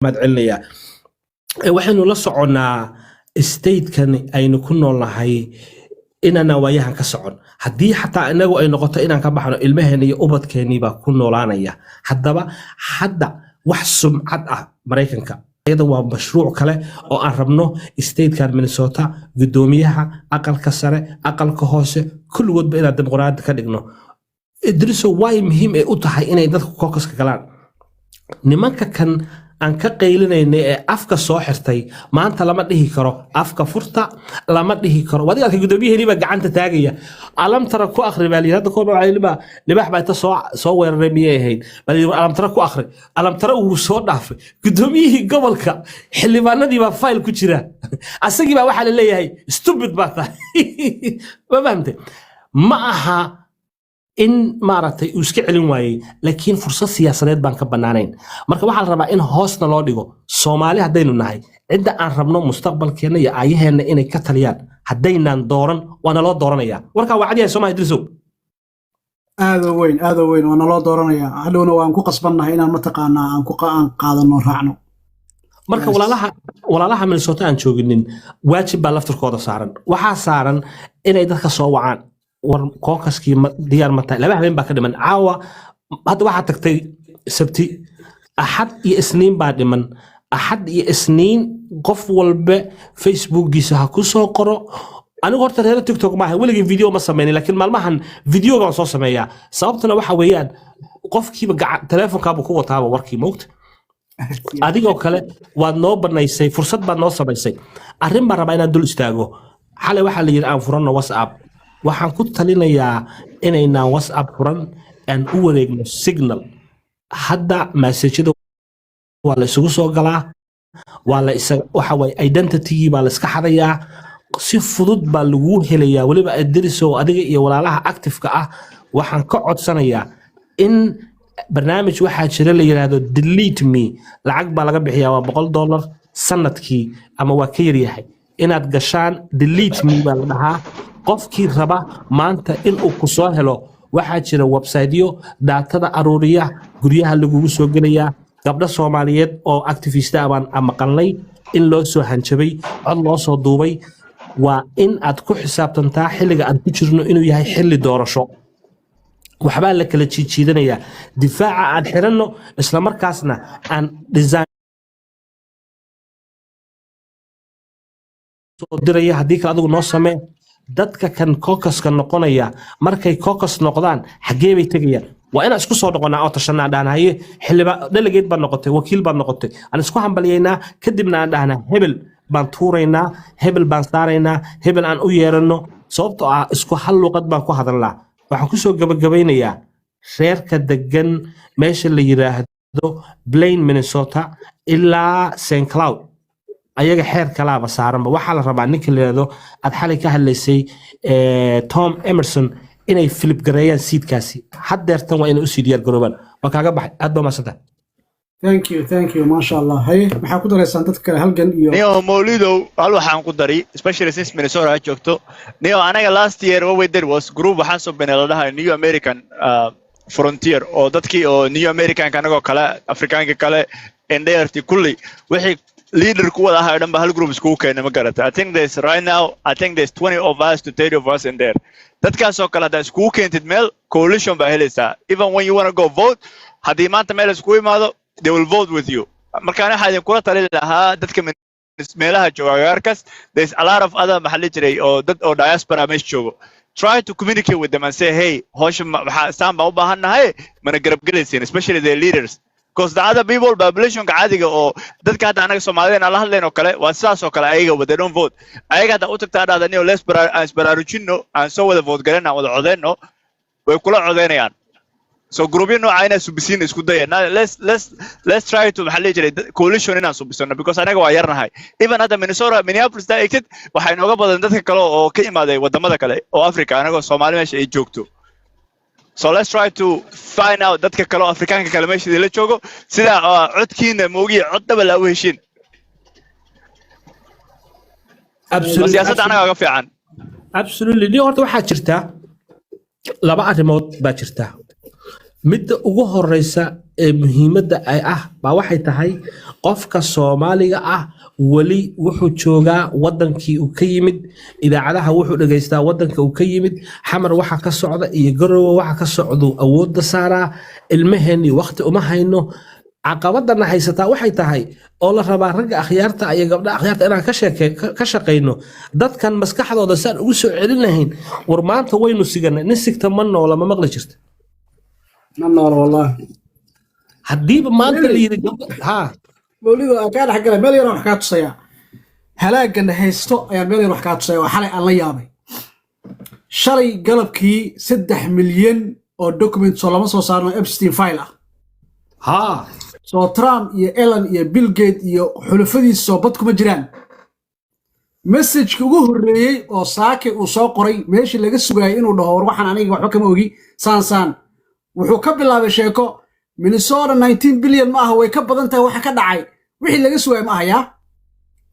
madcelinaya waxaynu la soconaa state-kan aynu ku noolnahay inana waayahan ka socon haddii xataa inagu ay noqoto inaan ka baxno ilmaheena iyo ubadkeennii baa ku noolaanaya haddaba hadda wax sumcad ah Mareykanka iyada waa mashruuc kale oo aan rabno state-kan Minnesota gudoomiyaha aqalka sare aqalka hoose kulligoodba inaan dimuqraadi ka dhigno idriso way muhiim ay u tahay inay dadku caucus-ka galaan nimanka kan aan ka qaylinayna ee afka soo xirtay maanta lama dhihi karo afka furta lama dhihi karo wadiga gudoomiyaheeni ba gacanta taagaya alam tara ku akhri baa hadda koob libax baa soo weeraray miyay ahayd bal alam tara ku akhri alam tara uu soo dhaafay gudoomiyihii gobolka xildhibaanadii baa file ku jira asagii baa waxa la leeyahay stupid baa tahay ma fahamtay ma aha in maaragtay uu iska celin waayay laakiin fursad siyaasadeed baan ka banaanayn marka waxaa la rabaa in hoosna loo dhigo Soomaali hadaynu nahay cidda aan rabno mustaqbalkeena iyo aayaheena inay ka taliyaan hadaynaan dooran waana loo dooranaya warka wacdiya Soomaali Idriso aad weyn waana loo dooranaya hadhowna waan ku qasbannahay inaan mataqaanaa aan qaadano raacno marka walaalaha Minnesota aan jooginin waajib baa laftirkooda saaran waxaa saaran inay dadka soo wacaan war caucus-kii diyaar ma tahay laba habeen baa ka dhiman caawa hadda waxaa tagtay sabti axad iyo isniin baa dhiman axad iyo isniin qof walba facebookiisa ha ku soo qoro anigu horta reer TikTok ma aha weligii video ma sameeyay laakiin maalmahan video gaan soo sameeyaa sababtuna waxa weeyaan qofkiiba telefoonkaaba ku wataaba warkii moogta adigoo kale waad noo banaysay fursad baad noo samaysay arrin baan rabaa inaan dul istaago xalay waxaa la yidhi aan furanno WhatsApp waxaan ku talinayaa inaynaan WhatsApp furan aan u wareegno Signal hadda message-da waa la isugu soo galaa waa la waxa way identity baa la iska xadayaa si fudud baa lagu helayaa waliba adriso adiga iyo walaalaha active-ka ah waxaan ka codsanayaa in barnaamij waxaa jira la yiraahdo delete me lacag baa laga bixiyaa waa $100 sanadkii ama waa ka yar yahay inaad gashaan delete me baa la dhahaa qofkii raba maanta in uu ku soo helo waxaa jira website-yo daatada aruuriya guryaha lagu soo gelayaa gabdha Soomaaliyeed oo activist ah baan maqalnay in loo soo hanjabay cod loo soo duubay waa in aad ku xisaabtantaa xilliga aan ku jirno inuu yahay xilli doorasho waxba la kala jiijiidanaya difaaca aan xiranno isla markaasna aan design soo diraya haddii kale adigu noo samee dadka kan caucus-ka noqonaya markay caucus noqdaan xagee bay tagayaan waa inaan isku soo noqonaa oo tashanaa dhaanahay xildhibaan delegate baan noqotay wakiil baan noqotay aan isku hambaliyeynaa kadibna aan dhahnaa hebel baan tuuraynaa hebel baan saaraynaa hebel aan u yeeranno sababtoo ah isku hal luqad baan ku hadalnaa waxaan kusoo gabagabeynayaa reerka degan meesha la yiraahdo Blaine Minnesota ilaa St. Cloud ayaga xeer kalaaba saaranba waxaa la rabaa ninka la yiraahdo aad xalay ka hadlaysay Tom Emerson inay flip gareeyaan seedkaasi haddeertan waa inay u sii diyaar garoobaan waa kaaga baxay aad baa maasanta thank you masha Allah hay maxaa ku daraysan dadka halgan iyo Neo Molido hal waxaan ku dari especially since Minnesota ay joogto Neo anaga last year what we did was group waxaan soo beneladaha New American frontier oo dadkii oo New American kanagoo kale Afrikaanka kale endearti kulli wixii leader ku wada ahaa dhanba hal group isku keenay ma garata I think there's 20 of us to 30 of us in there dadkaas oo kale da isku keentid meel coalition baa helaysaa even when you want to go vote hadii maanta meel isku imaado they will vote with you markaan waxa idin kula talin lahaa dadka meelaha jooga gaarkaas there's a lot of other maxalli jiray oo dad oo diaspora meesh joogo try to communicate with them and say hey hoosh waxa saan baa u baahanahay mana garab galaysiin especially their leaders because the other people population caadiga oo dadka hadda anaga Soomaaliyeed la hadlayno kale waa sidaas oo kale ayaga wada don't vote ayaga hadda u tagtaa dhaadaniyo lesbaraarujino aan soo wada vote galana wada codeyno way kula codeynayaan so grouping no ayna subisiin isku dayana let's try to maxalli jiray coalition inaan subisano because anaga waa yarnahay even hadda Minneapolis da exit waxay nooga badan dadka kale oo ka imaaday wadamada kale oo Africa anaga Soomaali meesha ay joogto so let's try to find out dadka kale oo Afrikaanka kale meesha la joogo sida codkiina moogiye cod daba la u heshin siyaasadda anaga uga fiican absolutely horta waxaa jirta laba arrimood baa jirta midda ugu horeysa ee muhiimadda ay ah baa waxay tahay qofka Soomaaliga ah wali wuxuu joogaa wadankii uu ka yimid idaacadaha wuxuu dhageystaa wadanka uu ka yimid xamar waxa ka socda iyo garowe waxa ka socdo awoodda saaraa ilmaheeni waqti uma hayno caqabadana haysataa waxay tahay oo la rabaa ragga akhyaarta iyo gabdhaha akhyaarta inaan ka shaqeyno dadkan maskaxdooda saan ugu soo celin lahayn war maanta waynu siganay nin sigta ma noola ma maqli jirta نور والله haddiiba maanta la yiri ha مولد كان حق مليون وحكات صيا هلاقنا هيستو يا مليون وحكات صيا وحلي الله يابي شري قلبكي 6 مليون او دوكيمنت سو لما سو صارنا ابستين فايل ha سو ترامب يا ايلان يا بيل جيت يا حلفديس سو بدكم جيران مسج ugu horeeyay oo saake uu soo qoray meeshii laga sugayay inuu dhaho waxaan aniga wax kama ogi saan wuxuu ka bilaabay sheeko Minnesota 19 billion ma aha way ka badan tahay waxa ka dhacay wixii laga sugay ma ahaya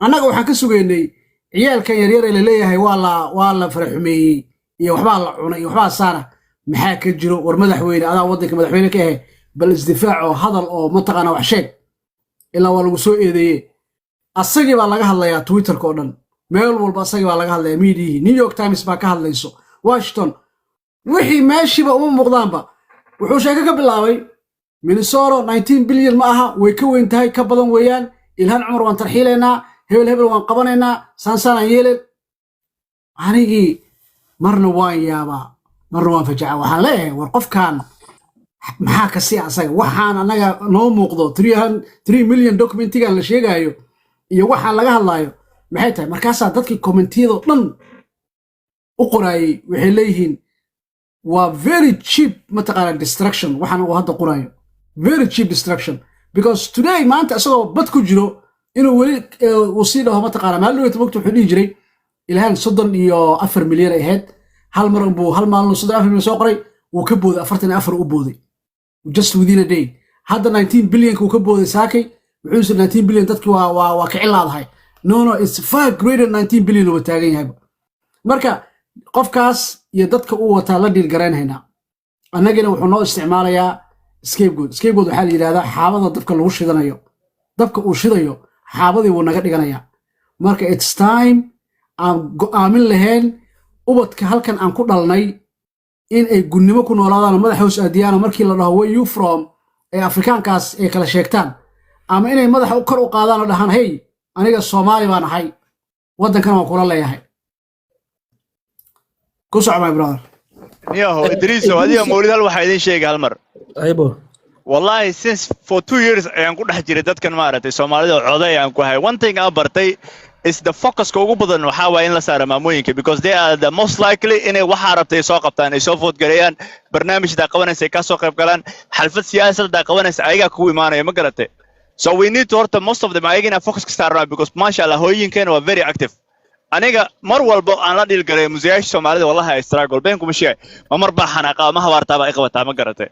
annaga waxaan ka sugaynay ciyaalkan yar yar ee leeyahay waa la farxumeeyay iyo waxba la cunay iyo waxba saara maxaa ka jiro war madaxweyne adaa wadanka madaxweyne ka ah bal isdifaac oo hadal oo mataqana wax sheeg ilaa waa lagu soo eedeeyay asagii baa laga hadlayaa Twitter ko dhan meel walba asagii baa laga hadlayaa media New York Times baa ka hadlayso Washington wixii meeshiba uma muuqdaanba wuxuu sheeko ka bilaabay Minnesota 19 billion ma aha way ka weyn tahay ka badan weeyaan ilhan cumar waan tarxiileynaa hebel waan qabanaynaa sansana yeelay anigi marna waan yaaba marna waan fajaca waxaan leeyahay war qofkan maxaa ka sii asaga waxaan anaga noo muuqdo 3 million documentigan la sheegayo iyo waxaan laga hadlayo maxay tahay markaas dadkii commentiyada dhan u qoraayay waxay leeyihiin waa very cheap mataqaana distraction waxaan uu hadda qorayo very cheap distraction because today maanta asagoo bad ku jiro inuu wali uu sii dhaho mataqaana maalin waqti wuxuu dhihi jiray ilaahan 34 milyan ahayd hal mar buu hal maalin 34 milyan soo qoray uu ka booday 44 u booday just within a day hadda 19 billion uu ka booday saakay wuxuu 19 billion dadkii waa ka cilaadahay no it's far greater 19 billion oo taagan yahay marka qofkaas iyo dadka uu wata la dhil garaynayna annagina wuxuu noo isticmaalayaa scapegoat waxa la yiraahdaa xaabada dabka lagu shidanayo dabka uu shidayo xaabadii wuu naga dhiganaya marka it's time aan go'aamin lahayn ubadka halkan aan ku dhalnay in ay gunnimo ku noolaadaan madax hoos aadiyaan markii la dhaho where you from ee afrikaankaas ay kala sheegtaan ama inay madaxa kor u qaadaan oo dhahaan hey aniga Soomaali baan ahay wadankan waan kula leeyahay كوسع my brother ياهو إدريس وهذه مولد هل واحد شيء هالمر aybo والله since for 2 years ayaan ku dhex jiray dadkan maaragtay Soomaalida coday ayaan ku hay one thing aan bartay is the focus ka ugu badan waxa waa in la saaro maamooyinka because they are the most likely inay waxa rabtay soo qabtaan ay soo food gareeyaan barnaamijda qabanaysa ka soo qayb galaan xalfad siyaasadda qabanaysa ayaga ku imaanaya ma garatay so we need to horta most of them ayagina focus ka saarnaa because masha Allah hooyinkeena waa very active aniga mar walba aan la dhil garay museyaasha Soomaalida wallahi ay struggle been kuma sheegay ma mar baa xanaaqa ma hawartaaba ay qabataa ma garatay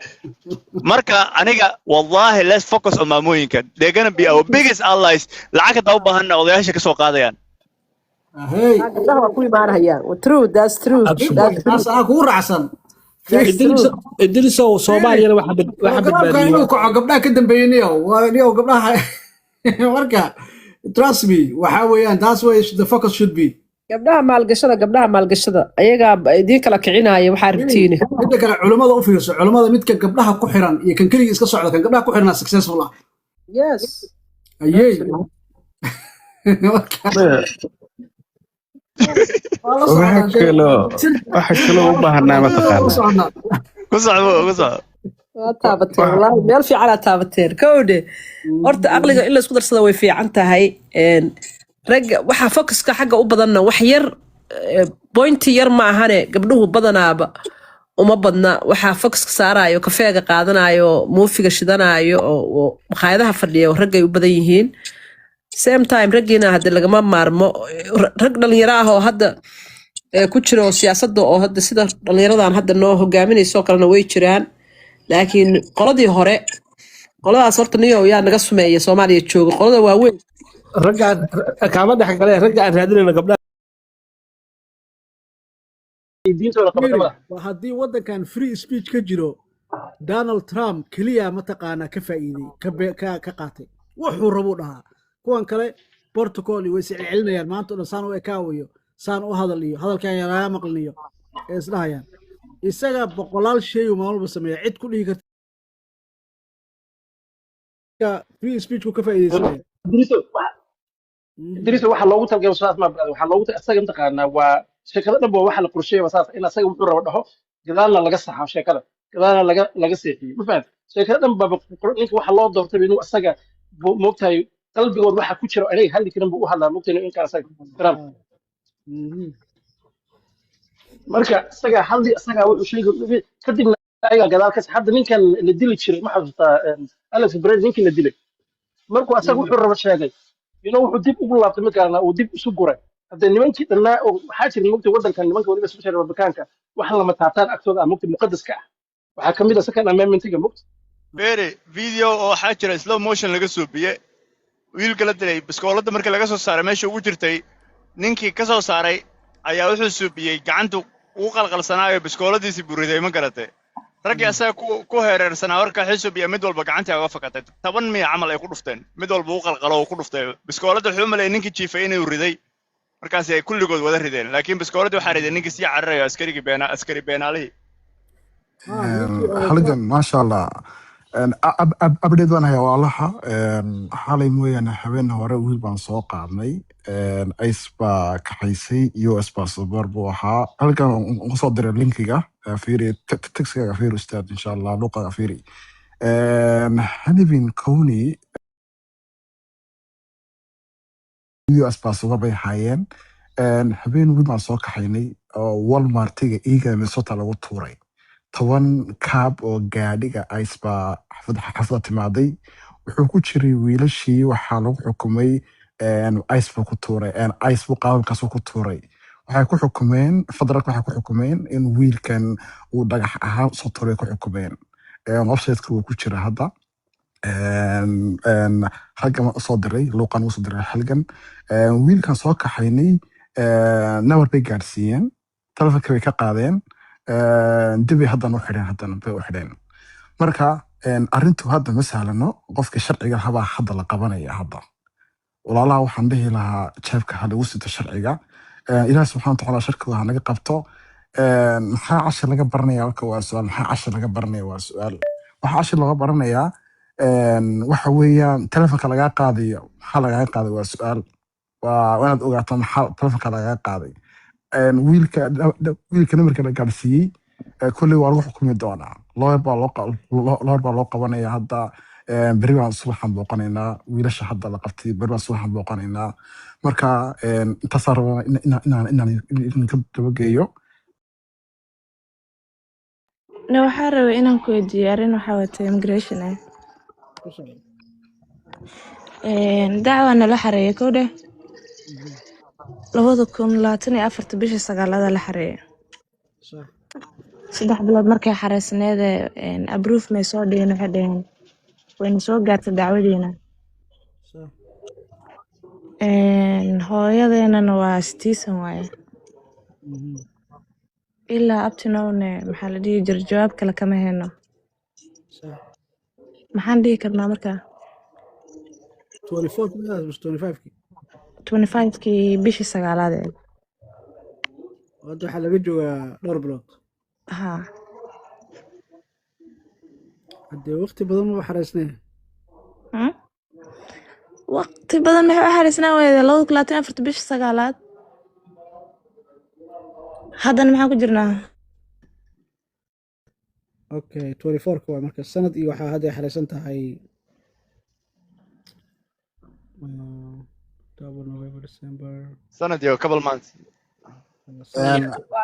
marka aniga wallahi let's focus on maamooyinka they're going to be our biggest allies lacagta u baahan odayaasha ka soo qaadayaan hey gabdhaha ku imaanayaan true that's true taas aan ku raacsan idriso Soomaaliyana waxa badbaadiyay gabdhaha ka dambeeyay waa gabdhaha marka trust me waxa weeyaan that's why the focus should be gabdhaha maalgashada ayaga idin kala kicinaya waxa rabtiin midda kale culimada u fiirso culimada midka gabdhaha ku xiran iyo kan kaliya iska socda kan gabdhaha ku xiran successful ah yes ayay waxa kale u baahanaa ma taqaan ku socdo taabateen wallahi meel fiican aad taabateen kowde horta aqliga in la isku darsado way fiican tahay rag waxa focuska xagga u badanna wax yar point yar ma ahane gabdhuhu badanaaba uma badna waxa focuska saarayo kafeega qaadanayo muufiga shidanayo oo maqaayadaha fadhiyo rag ay u badan yihiin same time ragina hadda lagama maarmo rag dhalinyaro ah oo hadda ku jiro siyaasadda oo hadda sida dhalinyaradan hadda noo hogaaminayso kalena way jiraan laakiin qoladii hore qoladaas horta niyo yaa naga sumeeyay Soomaaliya jooga qolada waaweyn ragga kaama dhax galay ragga aan raadinayna gabdhaha haddii wadankan free speech ka jiro donald trump keliya mataqaanaa ka faa'iiday ka qaatay wuxuu rabuu dhahaa kuwan kale protocol way is celcelinayaan maanta oo dhan saan u ekaawayo saan u hadal iyo hadalkan laga maqlinayo ee isdhahayaan isaga boqolaal shay uu maalmo sameeya cid ku dhihi karta free speech ku ka faa'iidaysanaya idriso waxa loogu talgalay su'aas ma baad waxa loogu asaga intaqaana waa shirkado dhan waa waxa la qorsheeyay wasaas in asaga wuxuu rabo dhaho gadaalna laga saxo sheekada gadaalna laga seexiyo ma fahad shirkado dhan baa ninka waxa loo doortay inuu asaga moogtahay qalbigood waxa ku jira inay hadli karin buu u hadlaa moogtahay in ka asaga Trump marka asaga hadli asaga wuxuu sheegay kadibna ayaga gadaal ka hadda ninkan la dili jiray ma xasuustaa Alex Brady ninkan la dilay markuu asaga wuxuu rabo sheegay wuxuu dib ugu laabtay markaana uu dib isu guray hadda nimankii dhanaa oo waxaa jira moogtay waddankan nimanka waliba soo sheegay Republikaanka wax lama taataan agtooda ah moogtay muqaddaska ah waxaa kamid ah second amendment-ga moogtay beere video oo waxaa jira slow motion laga soo biyay wiilka la dilay biskoolada markii laga soo saaray meesha ugu jirtay ninkii ka soo saaray ayaa wuxuu soo biyay gacanta uu qalqalsanaayo biskooladiisii buriday ma garatay ragii asaga ku heerarsanaa warka xisub iyo mid walba gacanta uga fakatay 10 miya camal ay ku dhufteen mid walba uu qalqalo oo ku dhuftay biskoolada wuxuu malay ninkii jiifay inuu riday markaas ay kulligood wada rideen laakiin biskoolada waxa riday ninkii si cararayo askari beenaalihi halgan maasha Allah abdheed waan hayaa waalaha xalay mooyaane habeen hore wiil baan soo qaadnay ice baa kaxaysay US passport buu ahaa halkan ugu soo diray linkiga fiiri taxiga fiiri ustaad insha Allah luqada fiiri hanibin kowni US passport bay hayeen habeen wiil baan soo kaxaynay oo Walmartiga iiga Minnesota lagu tuuray 10 kaab oo gaadhiga ice baa xafada timaaday wuxuu ku jiray wiilashii waxaa lagu xukumay ice buu ku tuuray ice buu qaabkaas ku tuuray waxay ku xukumeen federaalka waxay ku xukumeen in wiilkan uu dhagax ahaan soo tuuray ku xukumeen website-ka uu ku jira hadda halkan soo diray luuqan soo diray halkan wiilkan soo kaxaynay nabar bay gaarsiiyeen telefonka bay ka qaadeen dibay haddana u xidheen marka arrintu hadda ma sahlano qofka sharciga habaa hadda la qabanaya hadda walaalaha waxaan dhihi lahaa jeebka ha lagu sito sharciga ilaahi subxaana watacaala sharkiga ha naga qabto maxaa cashir laga baranaya marka waa su-aal maxaa cashir laga baranaya waa su-aal waxaa cashir laga baranayaa waxa weeyaan telefonka lagaa qaadayo maxaa lagaa qaaday waa su-aal waa inaad ogaato maxaa telefonka lagaa qaaday wiilka namarka la gaarsiiyey kulley waa lagu xukumi doonaa lawyer baa loo qabanaya hadda beri baan subaxan booqanaynaa wiilasha hadda la qabtay beri baan subaxan booqanaynaa marka intaasaan rabaa inaan ka dabageeyo waxaa rabay inaan ku weydiiyo arrin waxaa wata immigration ah dacwa nala xareeyay kow dheh 2024 bishii 9 la xareeyay 3 bilood markay xareysneed approve may soo dhigeen waxay dhaheen wayna soo gaartay dacwadeena hooyadeena waa citizen waaye ilaa up to now maxaa la dhihi jiray jawaab kale kama hayno maxaan dhihi karnaa markaa 25kii bishii 9 hadda waxaa laga joogaa dhowr bilood haa haddee waqti badan ma xareysnee waqti badan maxay u xareysnaa weyde 2024 bishii 9 haddana maxaan ku jirnaa okay 24 waa marka sanad iyo waxaa hadda xareysan tahay November, December. sanad iyo couple months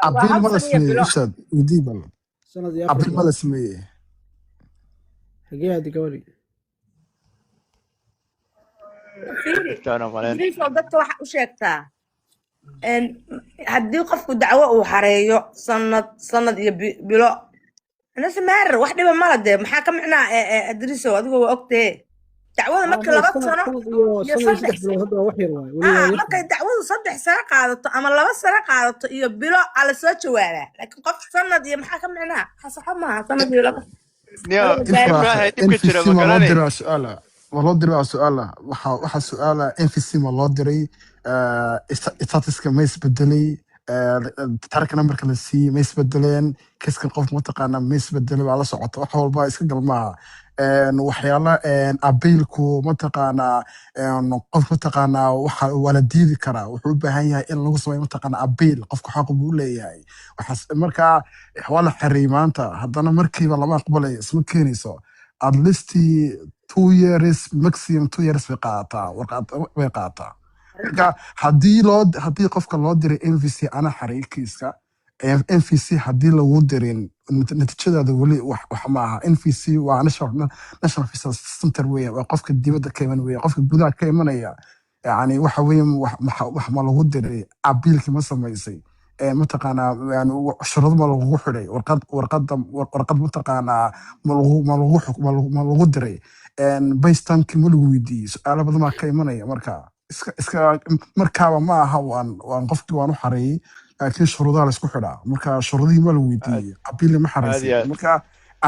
abril ma la sameeyey ustaad udii bal sanad iyo abril ma la sameeyey xagee aad gabadhi dadka waxa u sheegtaa haddii qofku dacwo uu xareeyo sanad iyo bilo nase maar wax dhiba mala dee maxaa ka micnaa adriso adigoo waa ogtee dacwada marka 2 sano markay dacwadu 3 sano qaadato ama 2 sano qaadato iyo bilo ala soo jawaabaa laakiin qof sanad iyo maxaa ka micnaa xasaxo maaha sanad iyo laba niyo Adiga ibrahim NVC dibka jira ma ma loo garanay diray su'aala ma loo diray su'aala waxa su'aala NVC ma loo diray statuska ma isbedelay taarika numberka la siiyey ma isbedeleen kiiskan qof mataqaanaa ma isbedelay waa la socota wax walba iska galmaaha waxyaala abiilku mataqaanaa qof mataqaanaa waxa waa la diidi karaa wuxuu u baahan yahay in lagu sameeyo mataqaanaa abiil qofku xaq buu leeyahay waxaas markaa waa la xiriyay maanta haddana markiiba lama aqbalayo isma keenayso at least 2 years maximum 2 years bay qaadataa warqad bay qaadataa marka haddii qofka loo diray NVC ana xariir kiiska NVC haddii lagu dirin natiijadaada weli wax ma aha NVC waa national visa center weeye waa qofka dibadda ka iman weeye qofka gudaha ka imanaya yani waxa weeye wax ma lagu diray abiilkii ma samaysay mataqaanaa yani shuruud ma lagu xidhay warqad mataqaanaa ma lagu diray baystankii ma lagu weydiiyey su-aalo badan baa ka imanaya marka iska markaaba ma aha waan qofkii waan u xareeyey laakiin shuruudaha la isku xidhaa marka shuruudihii ma la weydiiyey abiili ma xaraysay marka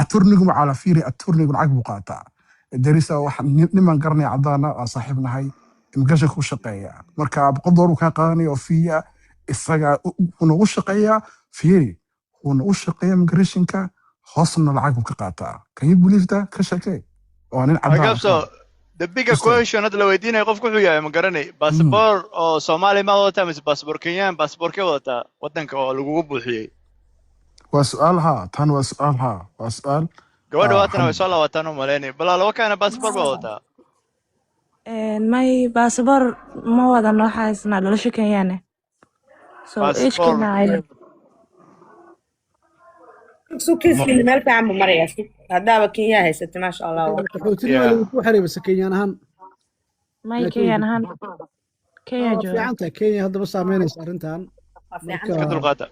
aturnigu macala fiiri aturnigu lacag buu qaataa darisa wax niman garanaya cadaana aan saaxiib nahay immigration ku shaqeeya marka boqol doolar kaa qaadanaya oo fiya isaga wuuna u shaqeeyaa fiiri wuuna u shaqeeya immigrationka hoosna lacag buu ka qaataa can you believe that ka sheekee waa nin cadaan the bigger question hadda la weydiinaya qofku wuxuu yahay ma garanay basaboor oo Soomaali ma wadataa mise basaboor Kenyan basaboorkee wadataa wadanka oo lagugu buuxiyey waa su'aal tan waa su'aal gabadha waatan way soo laabataan u maleynay bal laba kana basaboor ba wadataa may basaboor ma wada noo haysana dhalasho Kenyan so each Kenyan suuqiisii meel fiican buu marayaa haddaaba Kenya haysatay maasha Allah qaxootiga lagu xareeyay bas Kenyan ahaan may Kenyan ahaan Kenya fiicanta Kenya haddaba saameynaysa arrintan ka dulqaata